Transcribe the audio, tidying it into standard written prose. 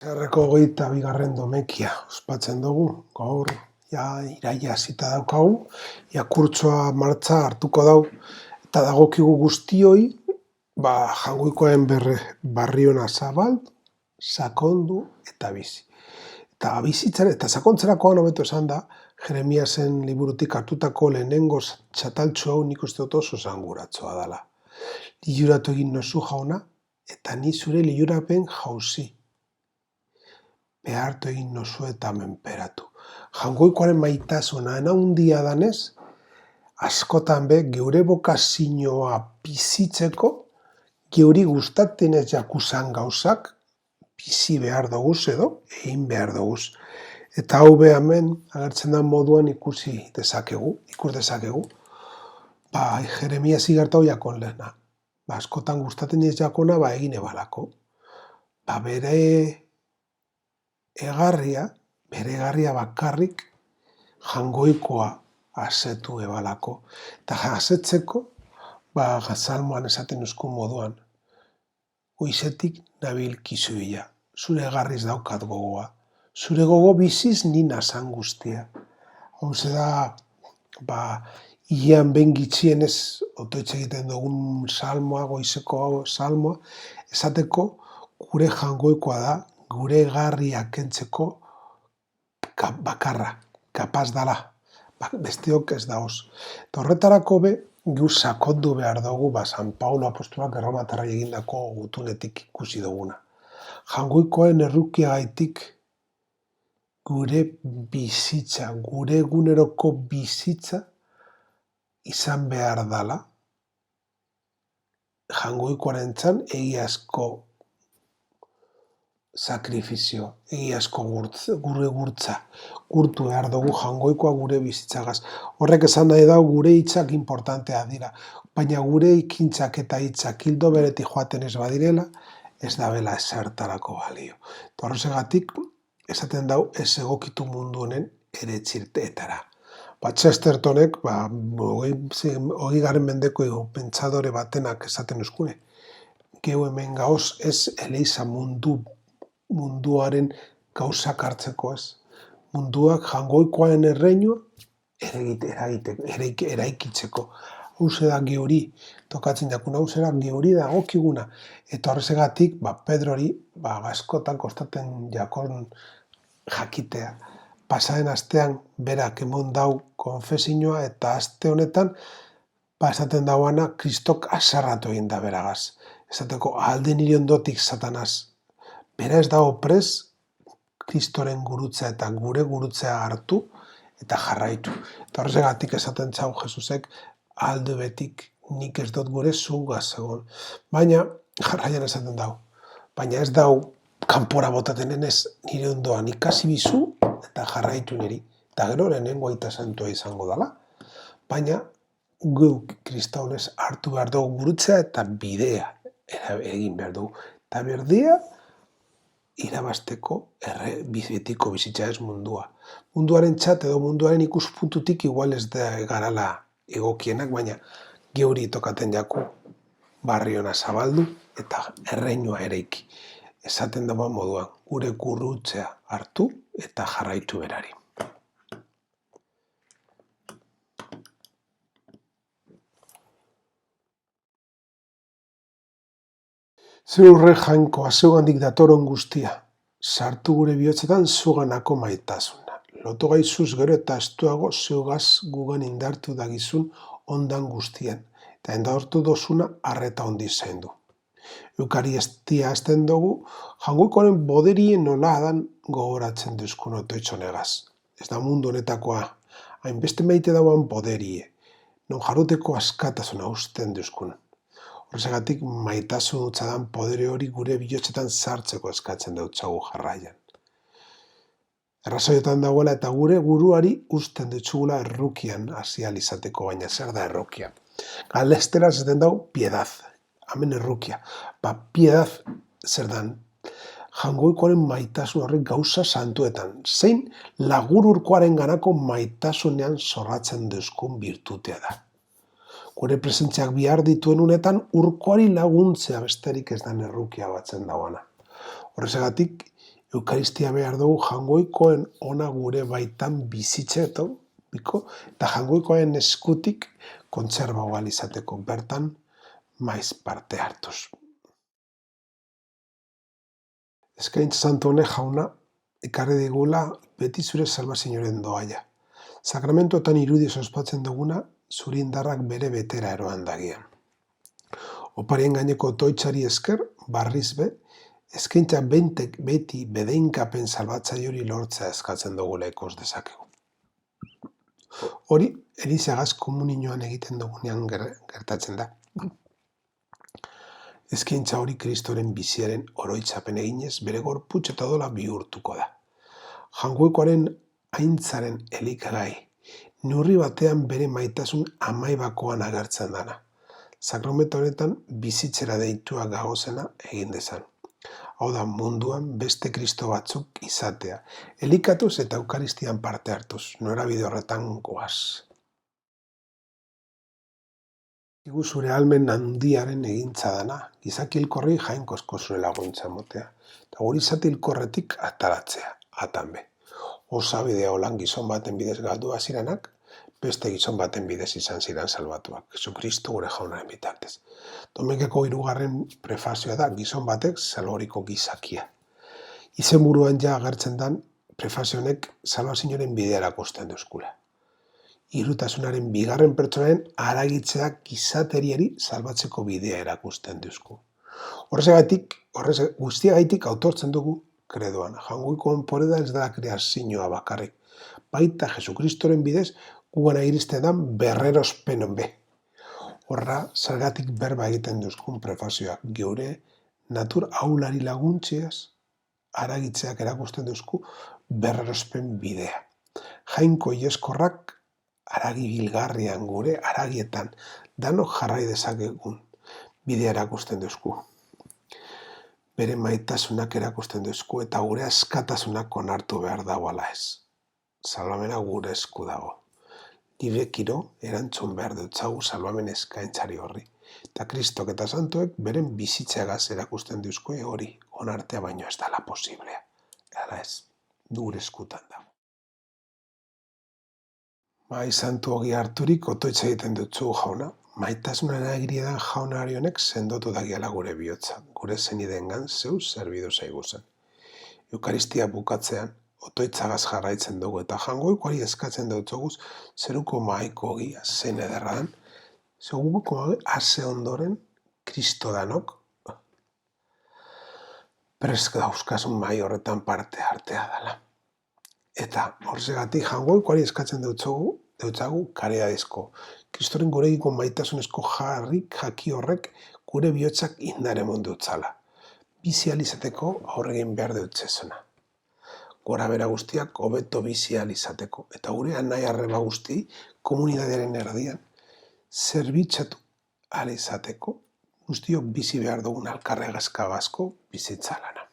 Erreko 22. domekia ospatzen dugu, gaur iraila hasita daukagu, kurtsoa martza hartuko dau, eta dagokigu guztioi, Jangoikoen barri ona zabald, sakondu eta bizi. Eta bizitzaren eta sakontzerakoan hobeto esan da, Jeremiasen liburutik hartutako lehenengo txataltxo hau nik uste dut oso esanguratsua dela. Liluratu egin nozu jauna, eta ni zure lilurapen jauzi. Behartu egin nozu eta menperatu. Jangoikoaren maitasuna handia danez, askotan be geure bokazioa bizitzeko, geuri gustatzen ez jakuzan gauzak, bizi behar doguz edo, egin behar doguz. Eta hau be hemen agertzen da moduan ikus dezakegu. Jeremias igartau jakon lehena. Askotan gustatzen ez jakona, egin ebalako. Bere egarria bakarrik jangoikoa asetu ebalako. Eta asetzeko, salmoan esaten euskun moduan, goizetik nabil kizuila, zure egarriz daukat gogoa, zure gogo biziz nina zan guztia. Hau da, ian ben gitxienez, otoitz egiten dugun salmoa, goizeko salmoa, esateko gure jangoikoa da, gure egarria kentzeko bakarra, kapaz dala, besteok ez daoz. Eta horretarako be, gu sakondu behar dugu, San Paulo apostolak erromatarra egindako gutunetik ikusi duguna. Jangoikoen errukiagaitik gure bizitza, gure eguneroko bizitza izan behar dala, jangoikoarentzan egiazko sakrifizio, egiazko gure gurtu behar dugu jangoikoa gure bizitzagaz. Horrek esan nahi dau gure hitzak importantea dira, baina gure ikintzak eta hitzak hildo beretik joaten ez badirela, ez da bela ezertarako balio. Horregatik, esaten dau ez egokitu mundu honen ere txirteetara. Chestertonek, 20. mendeko pentsadore batenak esaten euskune, geu hemen gaoz ez eleiza munduaren gauzak hartzeko ez. Munduak jangoikoaren erreinua eraikitzeko. Hau da geuri, tokatzen jakun hau da geuri dagokiguna. Eta horregatik, Pedrori, askotan kostaten jakon jakitea. Pasaren astean berak emon dau konfesioa eta aste honetan esaten dauana Kristok asarratu egin da beragaz. Esateko alde nire ondotik Satanaz. Bera ez dago prez Kristoren gurutzea eta gure gurutzea hartu eta jarraitu. Eta horregatik esaten zau Jesusek alde betik nik ez dut gure zugaz egon. Baina jarraian esaten dau. Baina ez dau kanpora botaten ez nire ondoan ikasi bizu eta jarraitu niri. Eta gero lehenengo aita santua izango dela. Baina gu kristaunez hartu behar dugu gurutzea eta bidea egin behar dugu. Eta berdea irabasteko betiko bizitza ez mundua. Munduaren txat edo munduaren ikuspuntutik igual ez da garala egokienak, baina geuri tokaten jaku barri ona zabaldu eta erreinua ereiki. Esaten dagoa moduan, gure gurutzea hartu eta jarraitu berari. Zeu horre jainkoa, zeugandik datoron guztia, sartu gure bihotzetan zuganako maitasuna. Lotu gaizuz gero eta estuago zeugaz gugan indartu dagizun ondan guztien, eta endaurtu dozuna arreta ondi zendu. Eukaristia azten dugu, jangoikoaren boderien nola adan gogoratzen duzkun otoitzonegaz. Ez da mundu honetakoa, hainbeste maite dauan boderie, non jaruteko askatasuna usten duzkun. Horregatik maitasun utzadan podere hori gure bihotzetan sartzeko eskatzen dutzagu jarraian. Errazoietan dagoela eta gure buruari usten dutzugula errukian hasial izateko, baina zer da errukia. Galesteraz zaten dago piedaz, hemen errukia. Piedaz zer dan, jangoikoaren maitasun horrek gauza santuetan, zein lagururkoaren ganako maitasunean zorratzen duzkun birtutea da. Gure presentziak bihar dituen unetan urkoari laguntzea besterik ez da errukia batzen dauana. Horregatik, Eukaristia behar dugu jangoikoen ona gure baitan bizitzeto, eta jangoikoen eskutik kontserba ahal izateko, bertan maiz parte hartuz. Eskaintza santu honek Jauna ekarri digula beti zure salbazioaren doaia. Sakramentuetan irudiz ospatzen duguna, zure indarrak bere betera eroan dagian. Oparien gaineko otoitzari esker, barriz be, eskaintza beti bedeinkapen salbatzaiori lortzea eskatzen dugula ikos dezakegu. Hori, Elizagaz komunioan egiten dugunean gertatzen da. Eskaintza hori Kristoren biziaren oroitzapen eginez bere gorputz eta odola bihurtuko da. Jangoikoaren aintzaren elikagai, neurri batean bere maitasun amaibakoan agertzen dana. Sakramentu honetan bizitzera deitua gagozena egin dezan. Hau da, munduan beste Kristo batzuk izatea. Elikatuz eta Eukaristian parte hartuz, norabide horretan goaz. Igu zure almen handiaren egintza dana, gizaki hilkorri jainkozko zure laguntza motea, eta guri zati hilkorretik ataratzea, atanbe. Osa bidea holan gizon baten bidez galdu aziranak, beste gizon baten bidez izan ziren salbatuak, Jesukristo gure jaunaren bitartez. Domekeko 3. prefazioa da, gizon batek saloriko gizakia. Izenburuan ja agertzen dan, prefazionek salbazioaren bidea erakusten duzkula. Irutasunaren 2. pertsonaren haragitzeak gizateriari salbatzeko bidea erakusten duzku. Horrez guztiagaitik autortzen dugu kredoan. Jangoikoen poreda ez da kreazioa bakarrik. Baita Jesukristoren bidez gugana iristen dan berrerospenon be. Horra, zergatik berba egiten duzkun prefazioak geure natur aulari laguntziaz haragitzeak erakusten duzku berrerospen bidea. Jainko ieskorrak haragi bilgarrian gure haragietan danok jarrai dezakegun bidea erakusten duzku. Bere maitasunak erakusten duzku eta gure askatasunak onartu behar dagoala ez. Salbamena gure esku dago. Direkiro erantzun behar dutzagu salbamen eskaintzari horri. Eta Kristok eta santuek beren bizitzeagaz erakusten duzko hori onartea baino ez dala posiblea. Hala ez, gure eskutan dago. Bai, santu hogi harturik otoitz egiten dutzu Jauna. Maitasunan agiriedan Jaunari honek sendotu dagiala gure bihotza, gure zenidengan zeu zerbidu zaiguzan. Eukaristia bukatzean, otoitzagaz jarraitzen dugu eta jangoikoari eskatzen dutzoguz zeruko mahaiko ogia zen ederran, zeruko ase ondoren Kristo danok prest dauzkasun mahai horretan parte hartea dela. Eta horzegatik jangoikoari eskatzen deutzagu kareadizko. Kristoren guregiko maitasunezko jaki horrek gure bihotzak indare mondutzala. Bizializateko aurregin behar deutzezena. Gora bera guztiak hobeto bizializateko. Eta gure anai arreba guzti komunidadearen erdian zerbitzatu alizateko guztiok bizi behar dugun alkarregazka bazko bizitzalana.